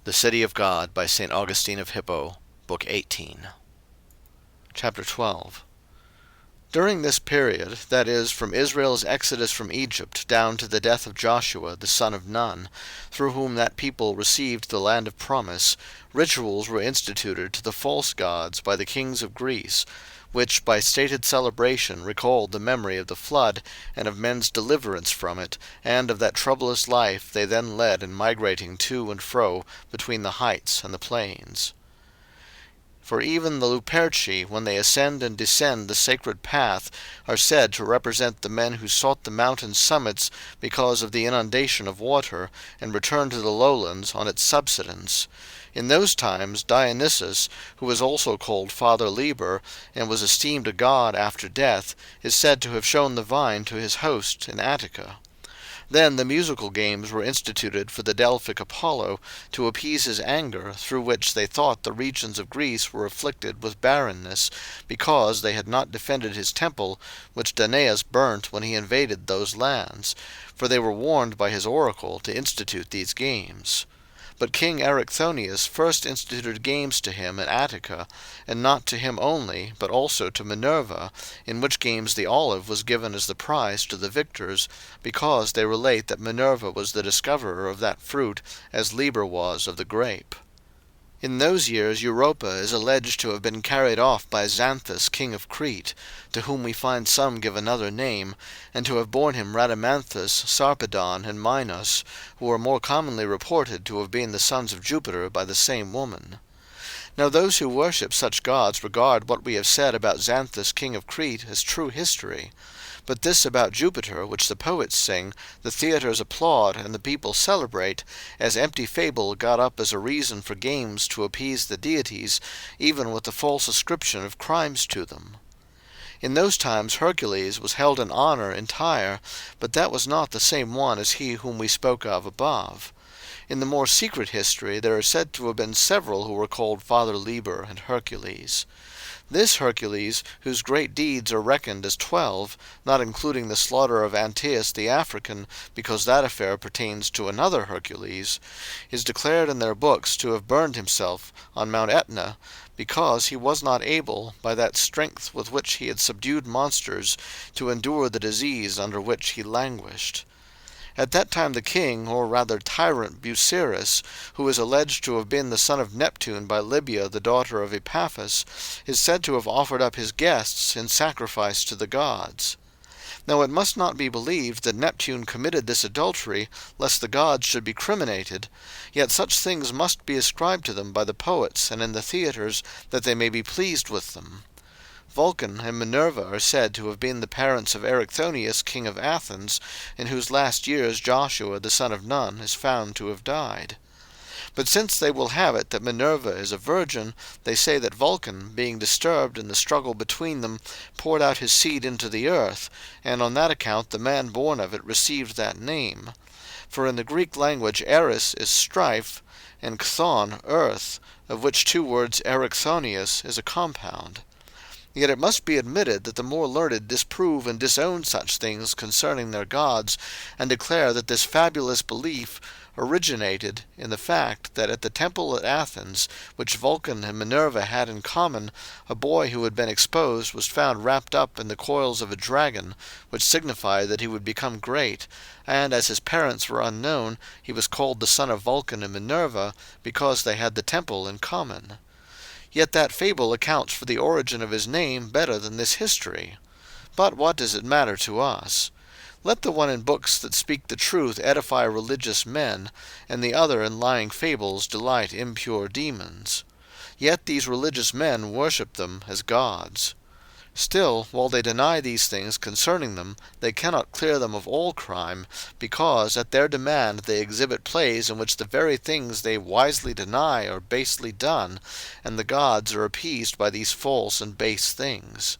The City of God, by St. Augustine of Hippo, Book 18. Chapter 12. During this period, that is, from Israel's exodus from Egypt down to the death of Joshua the son of Nun, through whom that people received the land of promise, rituals were instituted to the false gods by the kings of Greece, which by stated celebration recalled the memory of the flood, and of men's deliverance from it, and of that troublous life they then led in migrating to and fro between the heights and the plains. For even the Luperci, when they ascend and descend the sacred path, are said to represent the men who sought the mountain summits because of the inundation of water, and returned to the lowlands on its subsidence. In those times Dionysus, who was also called Father Liber, and was esteemed a god after death, is said to have shown the vine to his host in Attica. Then the musical games were instituted for the Delphic Apollo, to appease his anger, through which they thought the regions of Greece were afflicted with barrenness, because they had not defended his temple, which Danaus burnt when he invaded those lands, for they were warned by his oracle to institute these games. But King Erichthonius first instituted games to him in Attica, and not to him only, but also to Minerva, in which games the olive was given as the prize to the victors, because they relate that Minerva was the discoverer of that fruit, as Liber was of the grape. In those years Europa is alleged to have been carried off by Xanthus king of Crete, to whom we find some give another name, and to have borne him Rhadamanthus, Sarpedon, and Minos, who are more commonly reported to have been the sons of Jupiter by the same woman. Now those who worship such gods regard what we have said about Xanthus king of Crete as true history. But this about Jupiter, which the poets sing, the theatres applaud, and the people celebrate, as empty fable got up as a reason for games to appease the deities, even with the false ascription of crimes to them. In those times Hercules was held in honour in Tyre, but that was not the same one as he whom we spoke of above. In the more secret history there are said to have been several who were called Father Liber and Hercules. This Hercules, whose great deeds are reckoned as 12, not including the slaughter of Antaeus the African, because that affair pertains to another Hercules, is declared in their books to have burned himself on Mount Etna, because he was not able, by that strength with which he had subdued monsters, to endure the disease under which he languished. At that time the king, or rather tyrant Busiris, who is alleged to have been the son of Neptune by Libya the daughter of Epaphus, is said to have offered up his guests in sacrifice to the gods. Now it must not be believed that Neptune committed this adultery, lest the gods should be criminated, yet such things must be ascribed to them by the poets and in the theatres, that they may be pleased with them. Vulcan and Minerva are said to have been the parents of Erichthonius king of Athens, in whose last years Joshua the son of Nun is found to have died. But since they will have it that Minerva is a virgin, they say that Vulcan, being disturbed in the struggle between them, poured out his seed into the earth, and on that account the man born of it received that name. For in the Greek language Eris is strife, and chthon earth, of which two words Erichthonius is a compound. Yet it must be admitted that the more learned disprove and disown such things concerning their gods, and declare that this fabulous belief originated in the fact that at the temple at Athens, which Vulcan and Minerva had in common, a boy who had been exposed was found wrapped up in the coils of a dragon, which signified that he would become great, and as his parents were unknown, he was called the son of Vulcan and Minerva, because they had the temple in common. Yet that fable accounts for the origin of his name better than this history. But what does it matter to us? Let the one in books that speak the truth edify religious men, and the other in lying fables delight impure demons. Yet these religious men worship them as gods. Still, while they deny these things concerning them, they cannot clear them of all crime, because at their demand they exhibit plays in which the very things they wisely deny are basely done, and the gods are appeased by these false and base things.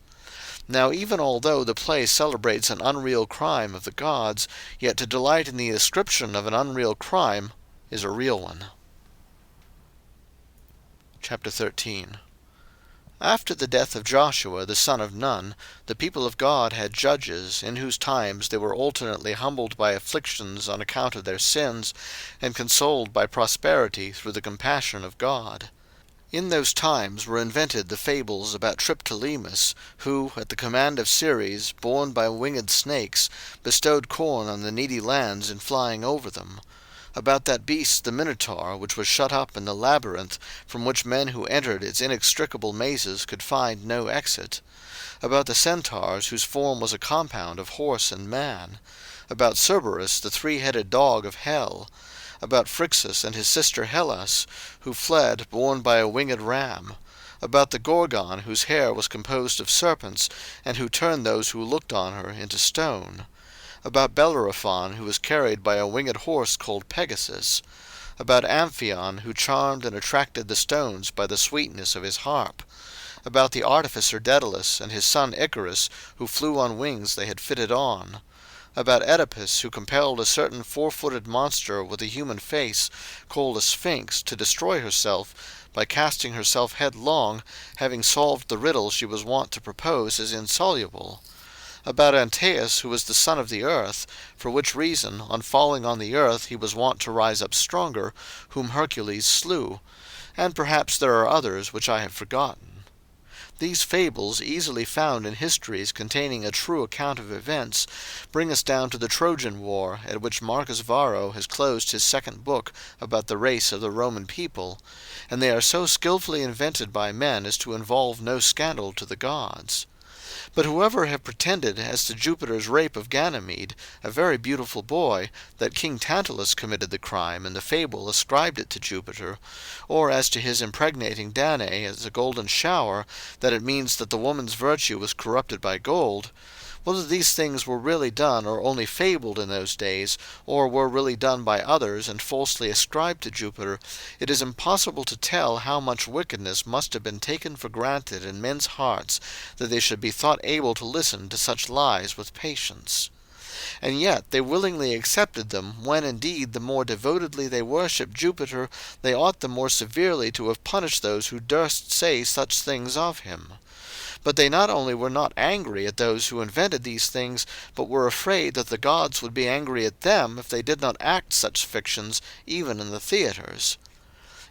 Now even although the play celebrates an unreal crime of the gods, yet to delight in the ascription of an unreal crime is a real one. Chapter 13. After the death of Joshua the son of Nun, the people of God had judges, in whose times they were alternately humbled by afflictions on account of their sins, and consoled by prosperity through the compassion of God. In those times were invented the fables about Triptolemus, who, at the command of Ceres, borne by winged snakes, bestowed corn on the needy lands in flying over them; about that beast the Minotaur, which was shut up in the labyrinth, from which men who entered its inextricable mazes could find no exit; about the centaurs, whose form was a compound of horse and man; about Cerberus, the three-headed dog of hell; about Phrixus and his sister Hellas, who fled, borne by a winged ram; about the Gorgon, whose hair was composed of serpents, and who turned those who looked on her into stone; about Bellerophon, who was carried by a winged horse called Pegasus; about Amphion, who charmed and attracted the stones by the sweetness of his harp; about the artificer Daedalus and his son Icarus, who flew on wings they had fitted on; about Oedipus, who compelled a certain four-footed monster with a human face, called a Sphinx, to destroy herself by casting herself headlong, having solved the riddle she was wont to propose as insoluble; about Antaeus, who was the son of the earth, for which reason, on falling on the earth, he was wont to rise up stronger, whom Hercules slew; and perhaps there are others which I have forgotten. These fables, easily found in histories containing a true account of events, bring us down to the Trojan War, at which Marcus Varro has closed his second book about the race of the Roman people, and they are so skilfully invented by men as to involve no scandal to the gods. But whoever have pretended as to Jupiter's rape of Ganymede, a very beautiful boy, that King Tantalus committed the crime, and the fable ascribed it to Jupiter; or as to his impregnating Danae as a golden shower, that it means that the woman's virtue was corrupted by gold, whether these things were really done or only fabled in those days, or were really done by others and falsely ascribed to Jupiter, it is impossible to tell how much wickedness must have been taken for granted in men's hearts, that they should be thought able to listen to such lies with patience. And yet they willingly accepted them, when indeed the more devotedly they worshipped Jupiter, they ought the more severely to have punished those who durst say such things of him. But they not only were not angry at those who invented these things, but were afraid that the gods would be angry at them if they did not act such fictions even in the theatres.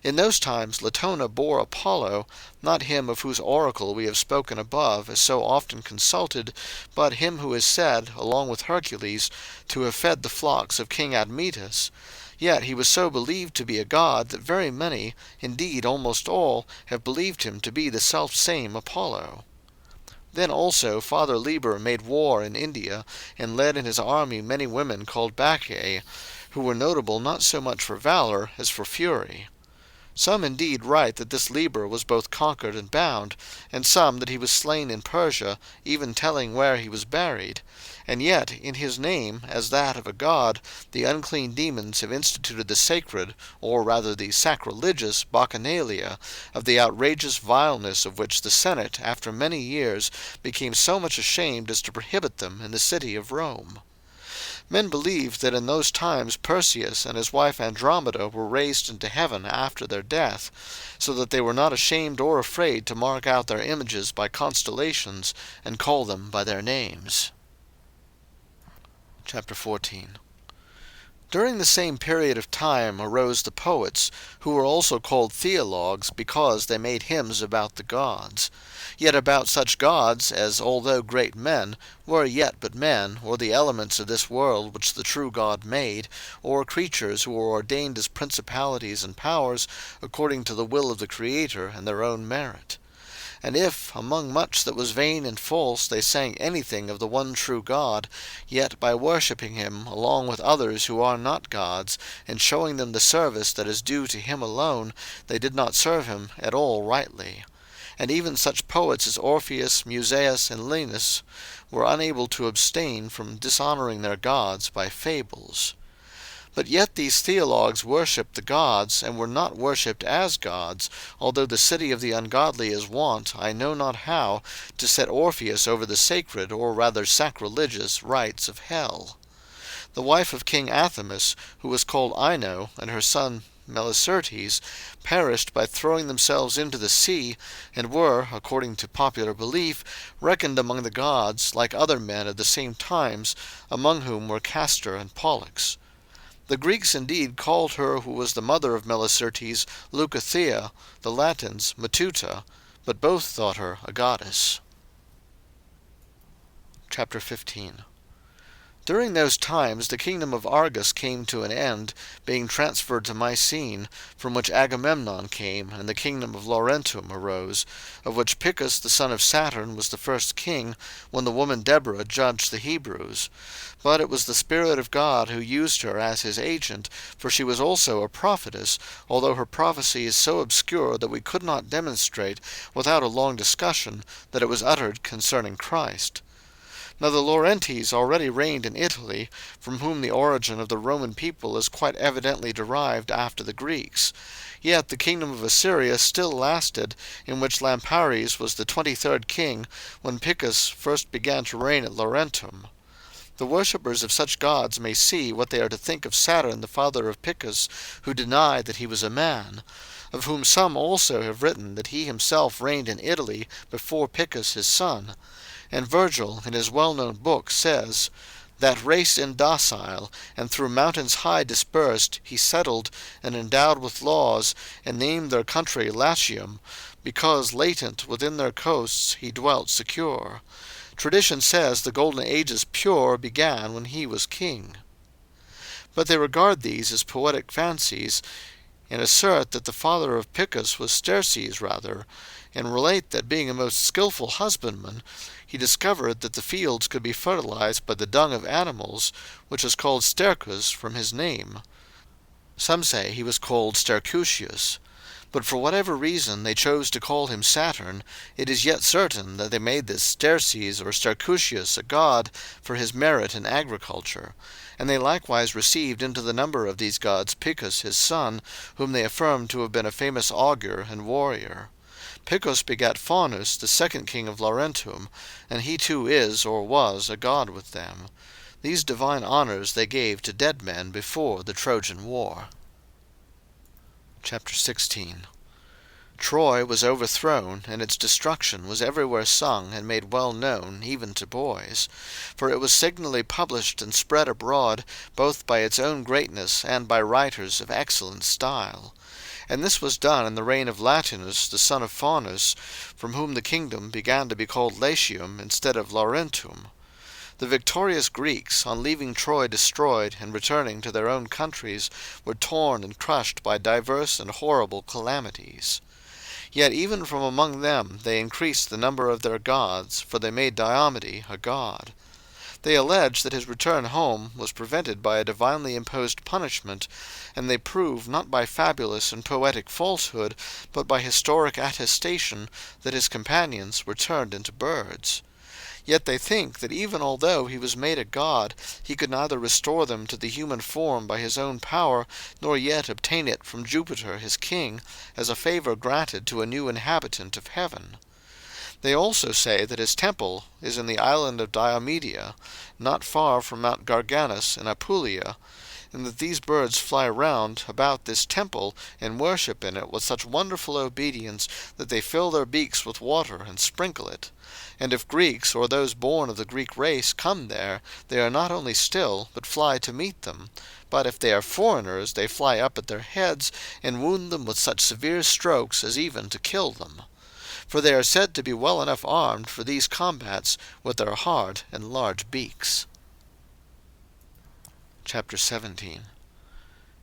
In those times Latona bore Apollo, not him of whose oracle we have spoken above as so often consulted, but him who is said, along with Hercules, to have fed the flocks of King Admetus. Yet he was so believed to be a god that very many, indeed almost all, have believed him to be the selfsame Apollo. Then also Father Liber made war in India, and led in his army many women called Bacchae, who were notable not so much for valor as for fury. Some indeed write that this Liber was both conquered and bound, and some that he was slain in Persia, even telling where he was buried. And yet in his name, as that of a god, the unclean demons have instituted the sacred, or rather the sacrilegious, bacchanalia, of the outrageous vileness of which the Senate, after many years, became so much ashamed as to prohibit them in the city of Rome. Men believed that in those times Perseus and his wife Andromeda were raised into heaven after their death, so that they were not ashamed or afraid to mark out their images by constellations, and call them by their names. Chapter 14. During the same period of time arose the poets, who were also called theologues, because they made hymns about the gods; yet about such gods as, although great men, were yet but men, or the elements of this world which the true God made, or creatures who were ordained as principalities and powers, according to the will of the Creator and their own merit. And if, among much that was vain and false, they sang anything of the one true God, yet by worshipping him along with others who are not gods, and showing them the service that is due to him alone, they did not serve him at all rightly. And even such poets as Orpheus, Musaeus, and Linus were unable to abstain from dishonouring their gods by fables. But yet these theologues worshipped the gods, and were not worshipped as gods, although the city of the ungodly is wont, I know not how, to set Orpheus over the sacred, or rather sacrilegious, rites of hell. The wife of King Athamas, who was called Ino, and her son Melicertes, perished by throwing themselves into the sea, and were, according to popular belief, reckoned among the gods, like other men of the same times, among whom were Castor and Pollux. The Greeks indeed called her who was the mother of Melicertes Leucothea, the Latins Matuta, but both thought her a goddess. Chapter 15. During those times the kingdom of Argos came to an end, being transferred to Mycene, from which Agamemnon came, and the kingdom of Laurentum arose, of which Picus the son of Saturn was the first king, when the woman Deborah judged the Hebrews. But it was the Spirit of God who used her as his agent, for she was also a prophetess, although her prophecy is so obscure that we could not demonstrate, without a long discussion, that it was uttered concerning Christ. Now the Laurentes already reigned in Italy, from whom the origin of the Roman people is quite evidently derived after the Greeks. Yet the kingdom of Assyria still lasted, in which Lampares was the 23rd king, when Picus first began to reign at Laurentum. The worshippers of such gods may see what they are to think of Saturn the father of Picus, who denied that he was a man, of whom some also have written that he himself reigned in Italy before Picus his son. And Virgil, in his well-known book, says, "That race indocile, and through mountains high dispersed, he settled, and endowed with laws, and named their country Latium, because latent within their coasts he dwelt secure. Tradition says the golden ages pure began when he was king." But they regard these as poetic fancies, and assert that the father of Picus was Sterces rather, and relate that being a most skilful husbandman, he discovered that the fields could be fertilized by the dung of animals, which is called stercus from his name. Some say he was called Stercutius. But for whatever reason they chose to call him Saturn, it is yet certain that they made this Sterces or Stercutius a god for his merit in agriculture, and they likewise received into the number of these gods Picus his son, whom they affirmed to have been a famous augur and warrior. Picus begat Faunus, the second king of Laurentum, and he too is, or was, a god with them. These divine honours they gave to dead men before the Trojan War. Chapter 16. Troy was overthrown, and its destruction was everywhere sung and made well known, even to boys. For it was signally published and spread abroad, both by its own greatness and by writers of excellent style. And this was done in the reign of Latinus, the son of Faunus, from whom the kingdom began to be called Latium instead of Laurentum. The victorious Greeks, on leaving Troy destroyed and returning to their own countries, were torn and crushed by diverse and horrible calamities. Yet even from among them they increased the number of their gods, for they made Diomede a god. They allege that his return home was prevented by a divinely imposed punishment, and they prove, not by fabulous and poetic falsehood, but by historic attestation, that his companions were turned into birds. Yet they think that even although he was made a god, he could neither restore them to the human form by his own power, nor yet obtain it from Jupiter his king, as a favour granted to a new inhabitant of heaven. They also say that his temple is in the island of Diomedia, not far from Mount Garganus in Apulia, and that these birds fly round about this temple and worship in it with such wonderful obedience that they fill their beaks with water and sprinkle it. And if Greeks, or those born of the Greek race, come there, they are not only still, but fly to meet them. But if they are foreigners, they fly up at their heads, and wound them with such severe strokes as even to kill them. For they are said to be well enough armed for these combats with their hard and large beaks. Chapter 17.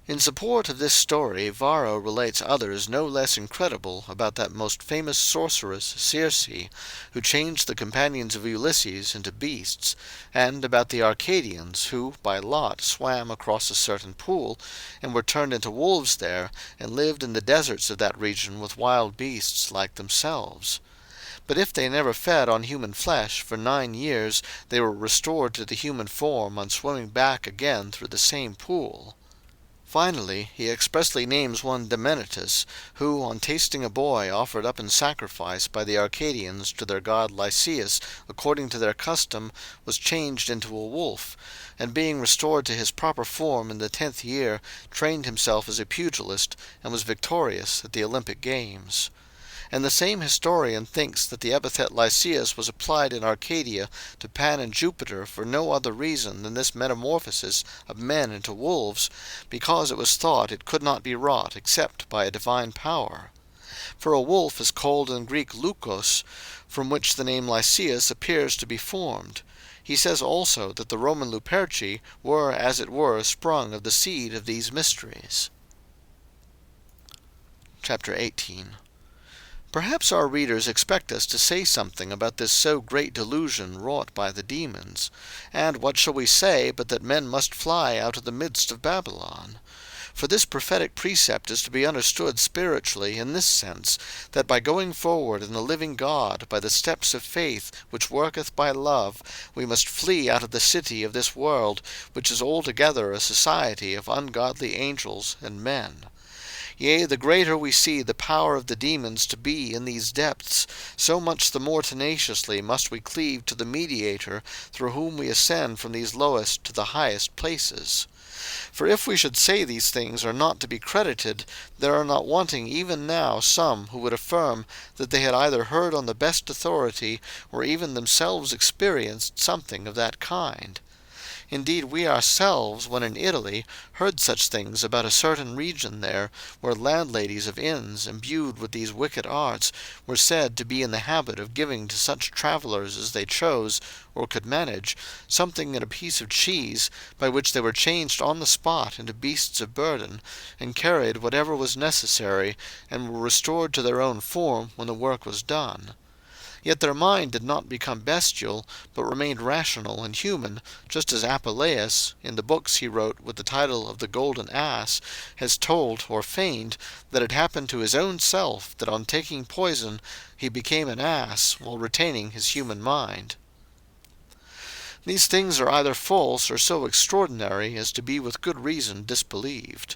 In support of this story, Varro relates others no less incredible about that most famous sorceress Circe, who changed the companions of Ulysses into beasts, and about the Arcadians, who by lot swam across a certain pool, and were turned into wolves there, and lived in the deserts of that region with wild beasts like themselves. But if they never fed on human flesh for 9 years, they were restored to the human form on swimming back again through the same pool. Finally, he expressly names one Demenetus, who, on tasting a boy offered up in sacrifice by the Arcadians to their god Lycaeus according to their custom, was changed into a wolf, and being restored to his proper form in the 10th year, trained himself as a pugilist, and was victorious at the Olympic games. And the same historian thinks that the epithet Lycaeus was applied in Arcadia to Pan and Jupiter for no other reason than this metamorphosis of men into wolves, because it was thought it could not be wrought except by a divine power. For a wolf is called in Greek lukos, from which the name Lycaeus appears to be formed. He says also that the Roman Luperci were as it were sprung of the seed of these mysteries. Chapter 18. Perhaps our readers expect us to say something about this so great delusion wrought by the demons. And what shall we say but that men must fly out of the midst of Babylon? For this prophetic precept is to be understood spiritually in this sense, that by going forward in the living God, by the steps of faith which worketh by love, we must flee out of the city of this world, which is altogether a society of ungodly angels and men. Yea, the greater we see the power of the demons to be in these depths, so much the more tenaciously must we cleave to the mediator, through whom we ascend from these lowest to the highest places. For if we should say these things are not to be credited, there are not wanting even now some who would affirm that they had either heard on the best authority, or even themselves experienced something of that kind. Indeed, we ourselves, when in Italy, heard such things about a certain region there, where landladies of inns, imbued with these wicked arts, were said to be in the habit of giving to such travellers as they chose, or could manage, something in a piece of cheese, by which they were changed on the spot into beasts of burden, and carried whatever was necessary, and were restored to their own form when the work was done. Yet their mind did not become bestial, but remained rational and human, just as Apuleius, in the books he wrote with the title of the Golden Ass, has told, or feigned, that it happened to his own self that on taking poison he became an ass, while retaining his human mind. These things are either false or so extraordinary as to be with good reason disbelieved.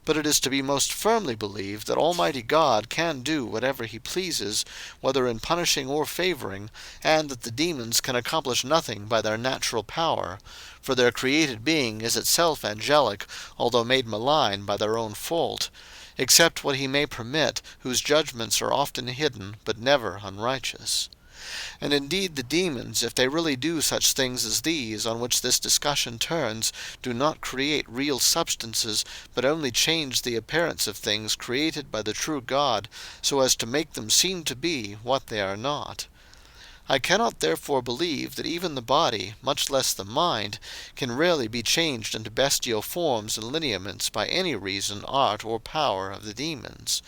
But it is to be most firmly believed that Almighty God can do whatever he pleases, whether in punishing or favoring, and that the demons can accomplish nothing by their natural power, for their created being is itself angelic, although made malign by their own fault, except what he may permit, whose judgments are often hidden, but never unrighteous. And indeed the demons, if they really do such things as these on which this discussion turns, do not create real substances, but only change the appearance of things created by the true God, so as to make them seem to be what they are not. I cannot therefore believe that even the body, much less the mind, can really be changed into bestial forms and lineaments by any reason, art, or power of the demons.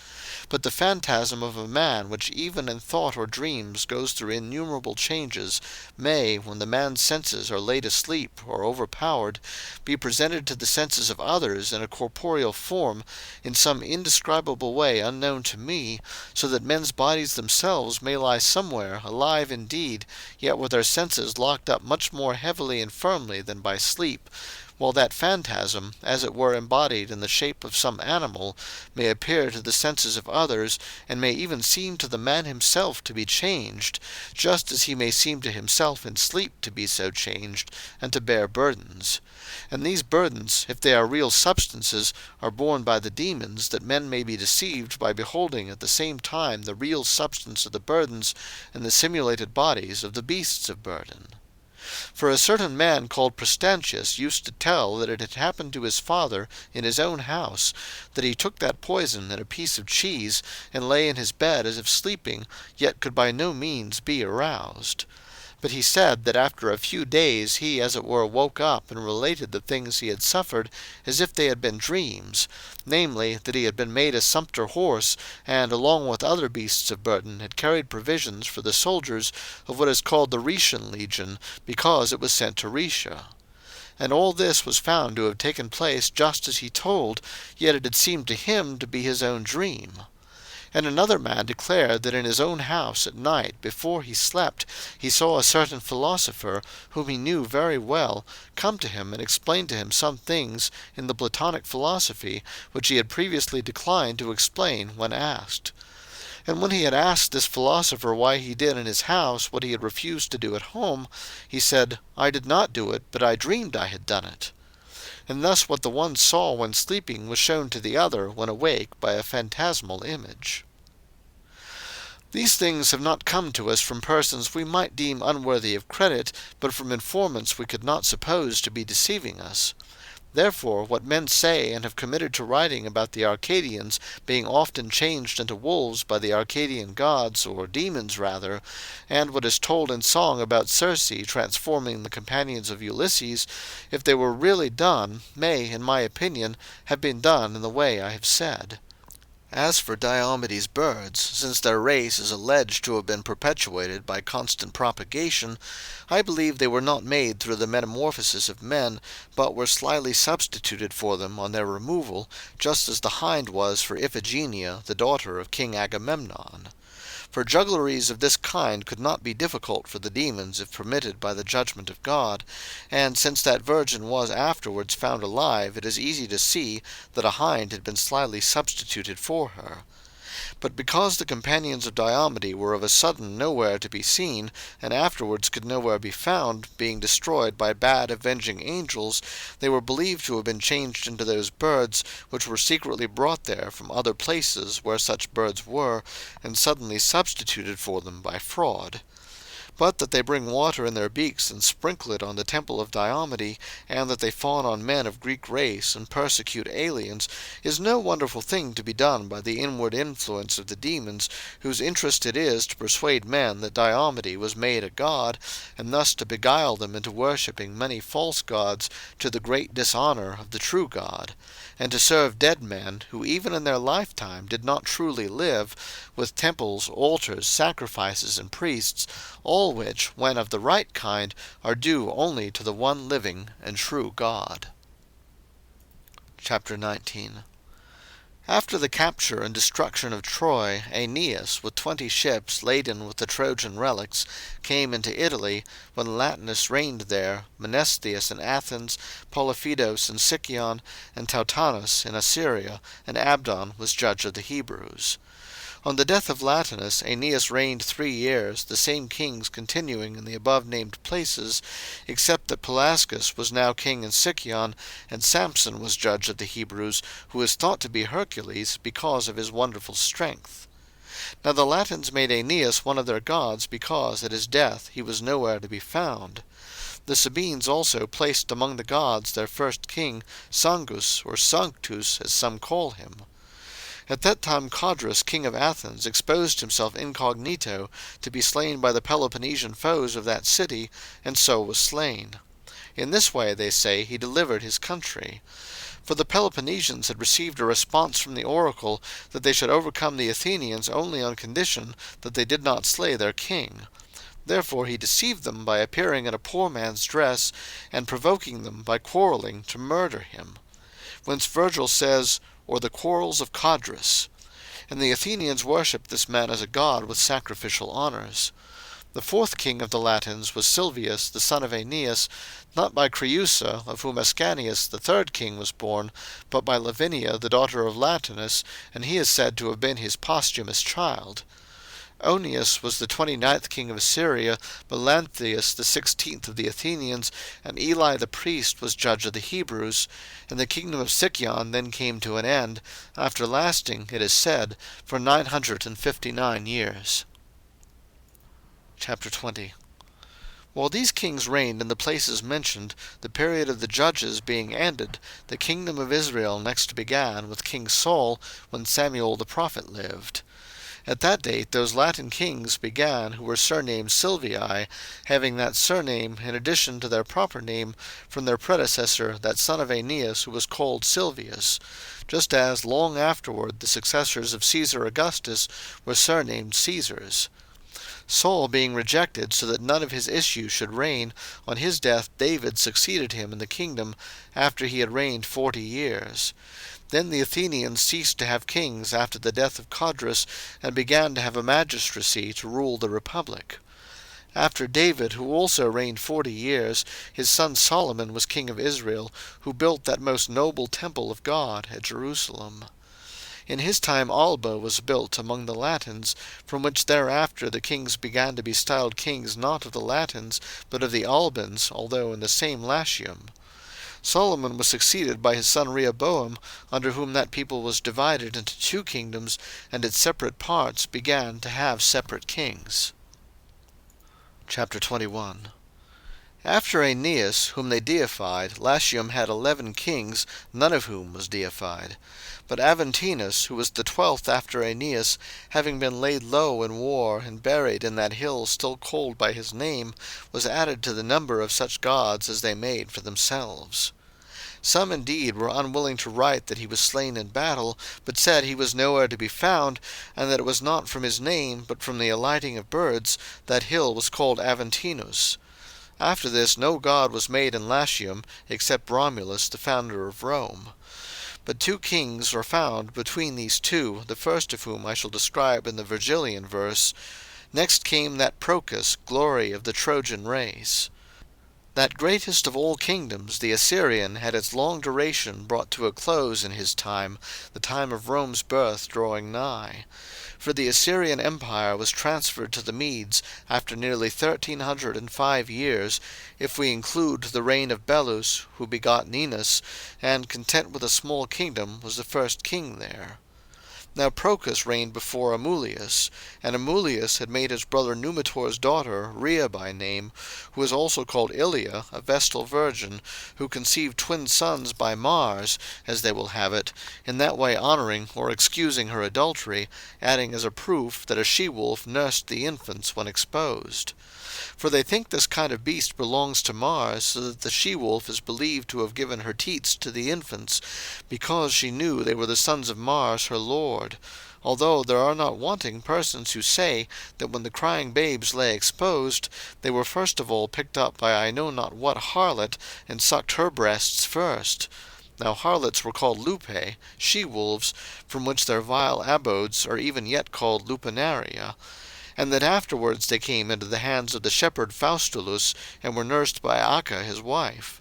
But the phantasm of a man, which even in thought or dreams goes through innumerable changes, may, when the man's senses are laid asleep or overpowered, be presented to the senses of others in a corporeal form, in some indescribable way unknown to me, so that men's bodies themselves may lie somewhere alive indeed, yet with their senses locked up much more heavily and firmly than by sleep, while that phantasm, as it were embodied in the shape of some animal, may appear to the senses of others, and may even seem to the man himself to be changed, just as he may seem to himself in sleep to be so changed, and to bear burdens. And these burdens, if they are real substances, are borne by the demons, that men may be deceived by beholding at the same time the real substance of the burdens and the simulated bodies of the beasts of burden. For a certain man called Prestantius used to tell that it had happened to his father in his own house, that he took that poison in a piece of cheese, and lay in his bed as if sleeping, yet could by no means be aroused. But he said that after a few days he as it were woke up and related the things he had suffered as if they had been dreams, namely, that he had been made a sumpter horse, and along with other beasts of burden had carried provisions for the soldiers of what is called the Rhaetian legion, because it was sent to Rhaetia. And all this was found to have taken place just as he told, yet it had seemed to him to be his own dream. And another man declared that in his own house at night, before he slept, he saw a certain philosopher, whom he knew very well, come to him and explain to him some things in the Platonic philosophy, which he had previously declined to explain when asked. And when he had asked this philosopher why he did in his house what he had refused to do at home, he said, "I did not do it, but I dreamed I had done it." And thus what the one saw when sleeping was shown to the other when awake by a phantasmal image. These things have not come to us from persons we might deem unworthy of credit, but from informants we could not suppose to be deceiving us. Therefore what men say and have committed to writing about the Arcadians being often changed into wolves by the Arcadian gods, or demons rather, and what is told in song about Circe transforming the companions of Ulysses, if they were really done, may, in my opinion, have been done in the way I have said. As for Diomede's birds, since their race is alleged to have been perpetuated by constant propagation, I believe they were not made through the metamorphosis of men, but were slyly substituted for them on their removal, just as the hind was for Iphigenia, the daughter of King Agamemnon. For juggleries of this kind could not be difficult for the demons if permitted by the judgment of God, and since that virgin was afterwards found alive, it is easy to see that a hind had been slyly substituted for her. But because the companions of Diomede were of a sudden nowhere to be seen, and afterwards could nowhere be found, being destroyed by bad avenging angels, they were believed to have been changed into those birds, which were secretly brought there from other places where such birds were, and suddenly substituted for them by fraud. But that they bring water in their beaks and sprinkle it on the temple of Diomede, and that they fawn on men of Greek race and persecute aliens, is no wonderful thing to be done by the inward influence of the demons, whose interest it is to persuade men that Diomede was made a god, and thus to beguile them into worshipping many false gods, to the great dishonour of the true God, and to serve dead men, who even in their lifetime did not truly live, with temples, altars, sacrifices, and priests, all which, when of the right kind, are due only to the one living and true God. Chapter 19. After the capture and destruction of Troy, Aeneas, with 20 ships laden with the Trojan relics, came into Italy, when Latinus reigned there, Menesthius in Athens, Polyphedos in Sicyon, and Tautanus in Assyria, and Abdon was judge of the Hebrews. On the death of Latinus, Aeneas reigned 3 years, the same kings continuing in the above-named places, except that Pelasgus was now king in Sicyon, and Samson was judge of the Hebrews, who is thought to be Hercules because of his wonderful strength. Now the Latins made Aeneas one of their gods because at his death he was nowhere to be found. The Sabines also placed among the gods their first king, Sangus, or Sanctus, as some call him. At that time Codrus, king of Athens, exposed himself incognito to be slain by the Peloponnesian foes of that city, and so was slain. In this way, they say, he delivered his country. For the Peloponnesians had received a response from the oracle that they should overcome the Athenians only on condition that they did not slay their king. Therefore he deceived them by appearing in a poor man's dress, and provoking them by quarrelling to murder him. Whence Virgil says, or the quarrels of Codrus. And the Athenians worshipped this man as a god with sacrificial honours. The 4th king of the Latins was Silvius, the son of Aeneas, not by Creusa, of whom Ascanius the 3rd king was born, but by Lavinia, the daughter of Latinus, and he is said to have been his posthumous child. Onius was the 29th king of Assyria, Melanthius the 16th of the Athenians, and Eli the priest was judge of the Hebrews, and the kingdom of Sicyon then came to an end, after lasting, it is said, for 959 years. Chapter 20. While these kings reigned in the places mentioned, the period of the judges being ended, the kingdom of Israel next began with King Saul, when Samuel the prophet lived. At that date those Latin kings began who were surnamed Silvii, having that surname in addition to their proper name from their predecessor, that son of Aeneas, who was called Silvius, just as long afterward the successors of Caesar Augustus were surnamed Caesars. Saul being rejected so that none of his issue should reign, on his death David succeeded him in the kingdom, after he had reigned 40 years. Then the Athenians ceased to have kings after the death of Codrus, and began to have a magistracy to rule the republic. After David, who also reigned 40 years, his son Solomon was king of Israel, who built that most noble temple of God at Jerusalem. In his time Alba was built among the Latins, from which thereafter the kings began to be styled kings not of the Latins, but of the Albans, although in the same Latium. Solomon was succeeded by his son Rehoboam, under whom that people was divided into 2 kingdoms, and its separate parts began to have separate kings. Chapter 21. After Aeneas, whom they deified, Latium had 11 kings, none of whom was deified. But Aventinus, who was the 12th after Aeneas, having been laid low in war and buried in that hill still called by his name, was added to the number of such gods as they made for themselves. Some indeed were unwilling to write that he was slain in battle, but said he was nowhere to be found, and that it was not from his name, but from the alighting of birds, that hill was called Aventinus. After this no god was made in Latium, except Romulus, the founder of Rome. But 2 kings are found between these 2, the first of whom I shall describe in the Virgilian verse. Next came that Procus, glory of the Trojan race. That greatest of all kingdoms, the Assyrian, had its long duration brought to a close in his time, the time of Rome's birth drawing nigh. For the Assyrian empire was transferred to the Medes after nearly 1305 years, if we include the reign of Belus, who begot Ninus, and, content with a small kingdom, was the first king there. Now Procus reigned before Amulius, and Amulius had made his brother Numitor's daughter, Rhea by name, who is also called Ilia, a vestal virgin, who conceived 2 sons by Mars, as they will have it, in that way honouring or excusing her adultery, adding as a proof that a she-wolf nursed the infants when exposed. For they think this kind of beast belongs to Mars, so that the she-wolf is believed to have given her teats to the infants, because she knew they were the sons of Mars her lord, although there are not wanting persons who say that when the crying babes lay exposed, they were first of all picked up by I know not what harlot, and sucked her breasts first. Now harlots were called lupae, she-wolves, from which their vile abodes are even yet called lupanaria, and that afterwards they came into the hands of the shepherd Faustulus, and were nursed by Acca his wife.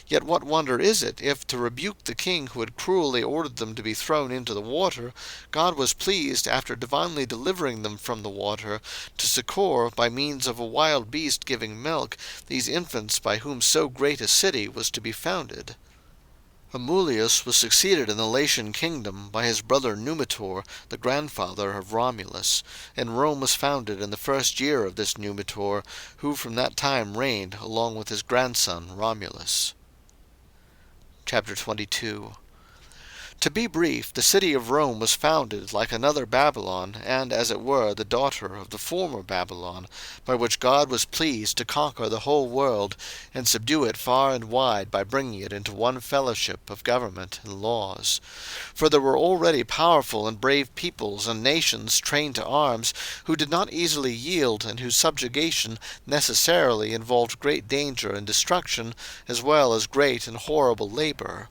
Yet what wonder is it, if, to rebuke the king who had cruelly ordered them to be thrown into the water, God was pleased, after divinely delivering them from the water, to succour, by means of a wild beast giving milk, these infants by whom so great a city was to be founded? Amulius was succeeded in the Latian kingdom by his brother Numitor, the grandfather of Romulus, and Rome was founded in the 1st year of this Numitor, who from that time reigned along with his grandson Romulus. Chapter 22. To be brief, the city of Rome was founded like another Babylon, and, as it were, the daughter of the former Babylon, by which God was pleased to conquer the whole world, and subdue it far and wide by bringing it into one fellowship of government and laws. For there were already powerful and brave peoples and nations trained to arms, who did not easily yield, and whose subjugation necessarily involved great danger and destruction, as well as great and horrible labor.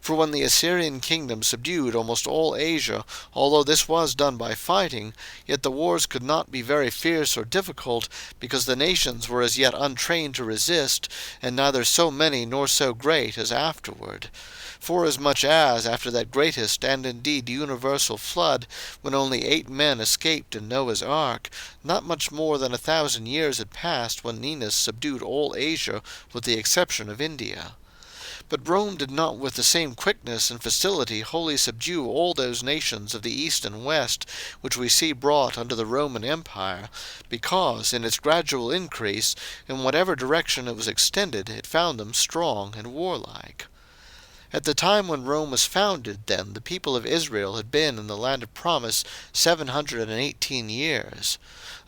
For when the Assyrian kingdom subdued almost all Asia, although this was done by fighting, yet the wars could not be very fierce or difficult, because the nations were as yet untrained to resist, and neither so many nor so great as afterward. Forasmuch as, after that greatest and indeed universal flood, when only 8 men escaped in Noah's ark, not much more than 1,000 years had passed when Ninus subdued all Asia with the exception of India. But Rome did not with the same quickness and facility wholly subdue all those nations of the east and west, which we see brought under the Roman Empire, because, in its gradual increase, in whatever direction it was extended, it found them strong and warlike. At the time when Rome was founded, then, the people of Israel had been in the land of promise 718 years.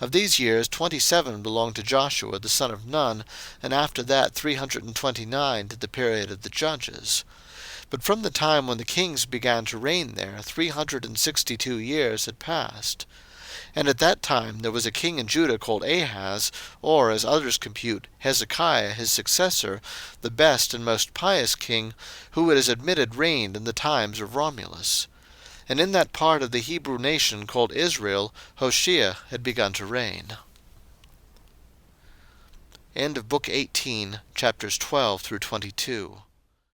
Of these years 27 belonged to Joshua the son of Nun, and after that 329 to the period of the Judges. But from the time when the kings began to reign there, 362 years had passed. And at that time there was a king in Judah called Ahaz, or, as others compute, Hezekiah his successor, the best and most pious king, who it is admitted reigned in the times of Romulus. And in that part of the Hebrew nation called Israel, Hoshea had begun to reign. End of Book 18, chapters 12 through 22.